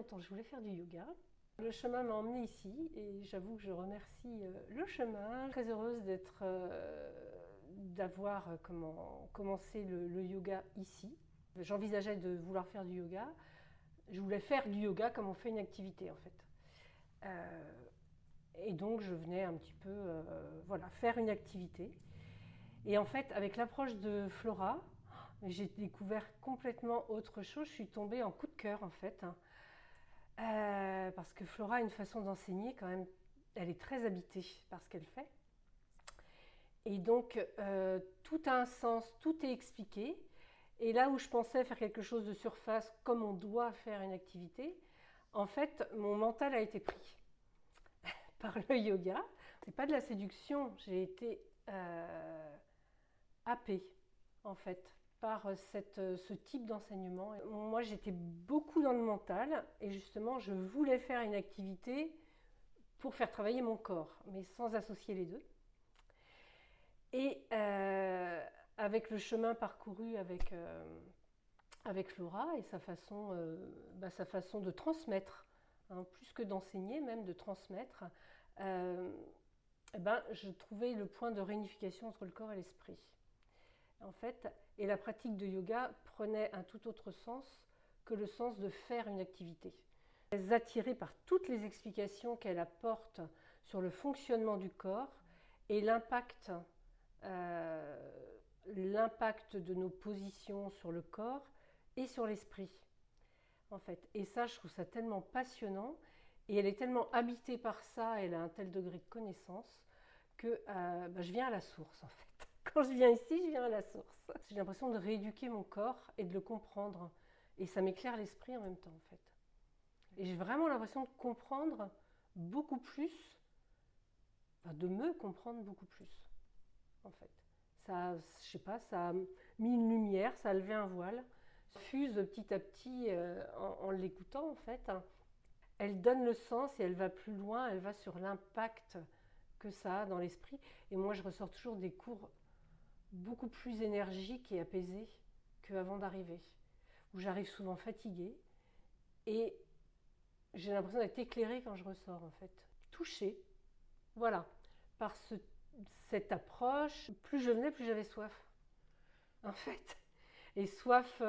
longtemps, je voulais faire du yoga. Le chemin m'a emmenée ici et j'avoue que je remercie le chemin. Très heureuse d'avoir commencé le yoga ici. J'envisageais de vouloir faire du yoga. Je voulais faire du yoga comme on fait une activité en fait. Et donc je venais un petit peu faire une activité. Et en fait, avec l'approche de Flora, j'ai découvert complètement autre chose. Je suis tombée en coup de cœur en fait. Parce que Flora a une façon d'enseigner quand même, elle est très habitée par ce qu'elle fait. Et donc tout a un sens, tout est expliqué. Et là où je pensais faire quelque chose de surface, comme on doit faire une activité, en fait, mon mental a été pris par le yoga. C'est pas de la séduction, j'ai été happée en fait par ce type d'enseignement. Moi, j'étais beaucoup dans le mental et justement, je voulais faire une activité pour faire travailler mon corps, mais sans associer les deux. Et avec le chemin parcouru avec Flora et sa façon de transmettre, hein, plus que d'enseigner, même de transmettre, je trouvais le point de réunification entre le corps et l'esprit. En fait, et la pratique de yoga prenait un tout autre sens que le sens de faire une activité. Attirée par toutes les explications qu'elle apporte sur le fonctionnement du corps et l'impact de nos positions sur le corps et sur l'esprit. En fait. Et ça, je trouve ça tellement passionnant et elle est tellement habitée par ça, elle a un tel degré de connaissance que je viens à la source en fait. Quand je viens ici, je viens à la source. J'ai l'impression de rééduquer mon corps et de le comprendre. Et ça m'éclaire l'esprit en même temps, en fait. Et j'ai vraiment l'impression de comprendre beaucoup plus, de me comprendre beaucoup plus, en fait. Ça, je sais pas, ça a mis une lumière, ça a levé un voile. Fuse petit à petit en l'écoutant, en fait. Elle donne le sens et elle va plus loin, elle va sur l'impact que ça a dans l'esprit. Et moi, je ressors toujours des cours beaucoup plus énergique et apaisée qu'avant d'arriver, où j'arrive souvent fatiguée et j'ai l'impression d'être éclairée quand je ressors en fait, touchée, voilà, par cette approche. Plus je venais, plus j'avais soif, en fait, et soif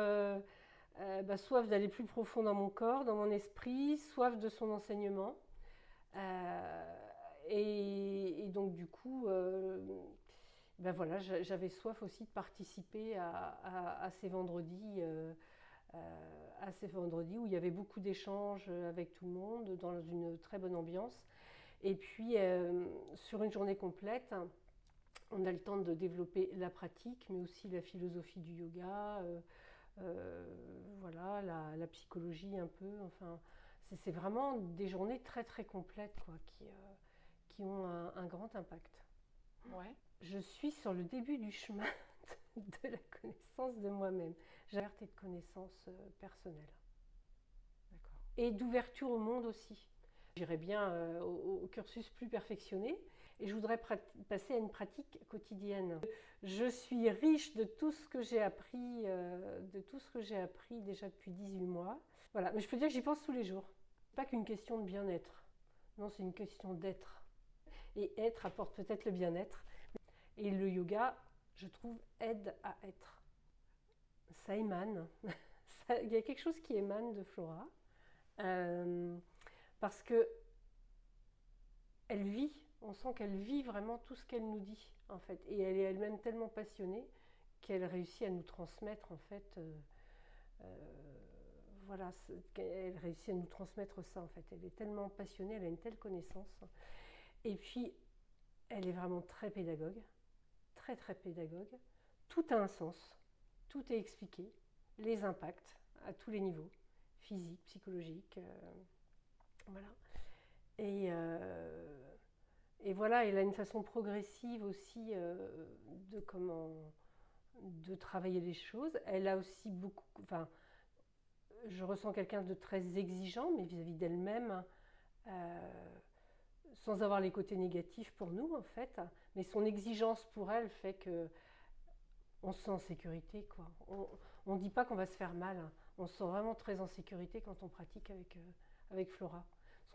d'aller plus profond dans mon corps, dans mon esprit, soif de son enseignement, et donc du coup j'avais soif aussi de participer à ces vendredis où il y avait beaucoup d'échanges avec tout le monde dans une très bonne ambiance. Et puis sur une journée complète, on a le temps de développer la pratique, mais aussi la philosophie du yoga, la psychologie un peu. Enfin, c'est vraiment des journées très très complètes quoi, qui ont un grand impact. Ouais. Je suis sur le début du chemin de la connaissance de moi-même. J'ai et de connaissance personnelle. D'accord. Et d'ouverture au monde aussi. J'irais bien au cursus plus perfectionné et je voudrais passer à une pratique quotidienne. Je suis riche de tout ce que j'ai appris, déjà depuis 18 mois. Voilà, mais je peux dire que j'y pense tous les jours. Pas qu'une question de bien-être. Non, c'est une question d'être. Et être apporte peut-être le bien-être. Et le yoga, je trouve, aide à être. Ça émane. Il y a quelque chose qui émane de Flora. Parce que elle vit, on sent qu'elle vit vraiment tout ce qu'elle nous dit, en fait. Et elle est elle-même tellement passionnée qu'elle réussit à nous transmettre, en fait. Elle réussit à nous transmettre ça, en fait. Elle est tellement passionnée, elle a une telle connaissance. Et puis, elle est vraiment très pédagogue. Très très pédagogue. Tout a un sens, tout est expliqué, les impacts à tous les niveaux, physique, psychologique, voilà. Et, euh, et voilà, elle a une façon progressive aussi de travailler les choses. Elle a aussi beaucoup, enfin, je ressens quelqu'un de très exigeant, mais vis-à-vis d'elle-même, euh, sans avoir les côtés négatifs pour nous en fait. Mais son exigence pour elle fait que on se sent en sécurité, quoi. On ne dit pas qu'on va se faire mal. On se sent vraiment très en sécurité quand on pratique avec Flora.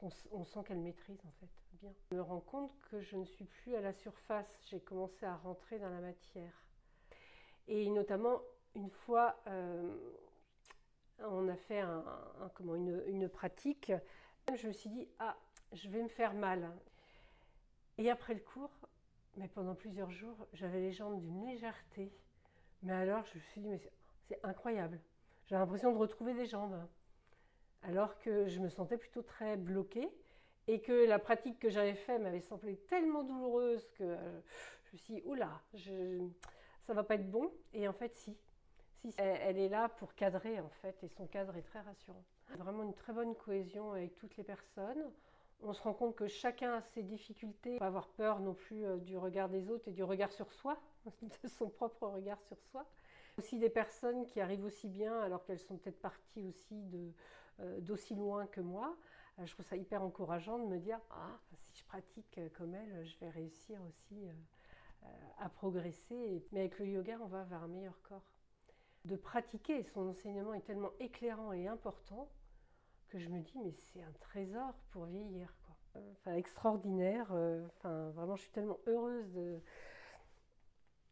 On sent qu'elle maîtrise en fait bien. Je me rends compte que je ne suis plus à la surface, j'ai commencé à rentrer dans la matière. Et notamment, une fois, on a fait une pratique, je me suis dit, ah, je vais me faire mal. Et après le cours, mais pendant plusieurs jours, j'avais les jambes d'une légèreté. Mais alors, je me suis dit, mais c'est incroyable. J'ai l'impression de retrouver des jambes. Alors que je me sentais plutôt très bloquée et que la pratique que j'avais faite m'avait semblé tellement douloureuse que je me suis dit, oula, ça va pas être bon. Et en fait, si. Elle est là pour cadrer en fait, et son cadre est très rassurant. Vraiment une très bonne cohésion avec toutes les personnes. On se rend compte que chacun a ses difficultés, pas avoir peur non plus du regard des autres et du regard sur soi, de son propre regard sur soi. Aussi des personnes qui arrivent aussi bien alors qu'elles sont peut-être parties aussi d'aussi loin que moi. Je trouve ça hyper encourageant de me dire ah, si je pratique comme elle, je vais réussir aussi à progresser. Mais avec le yoga, on va vers un meilleur corps. De pratiquer, son enseignement est tellement éclairant et important que je me dis mais c'est un trésor pour vieillir, quoi. Enfin, extraordinaire. Vraiment, je suis tellement heureuse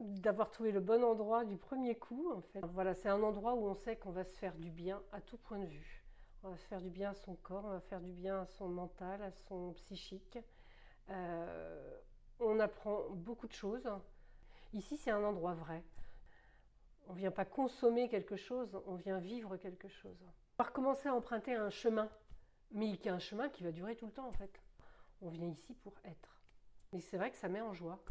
d'avoir trouvé le bon endroit du premier coup. En fait, voilà, c'est un endroit où on sait qu'on va se faire du bien à tout point de vue. On va se faire du bien à son corps, on va faire du bien à son mental, à son psychique. On apprend beaucoup de choses. Ici, c'est un endroit vrai. On ne vient pas consommer quelque chose, on vient vivre quelque chose. On va recommencer à emprunter un chemin, mais qui est un chemin qui va durer tout le temps en fait. On vient ici pour être. Mais c'est vrai que ça met en joie.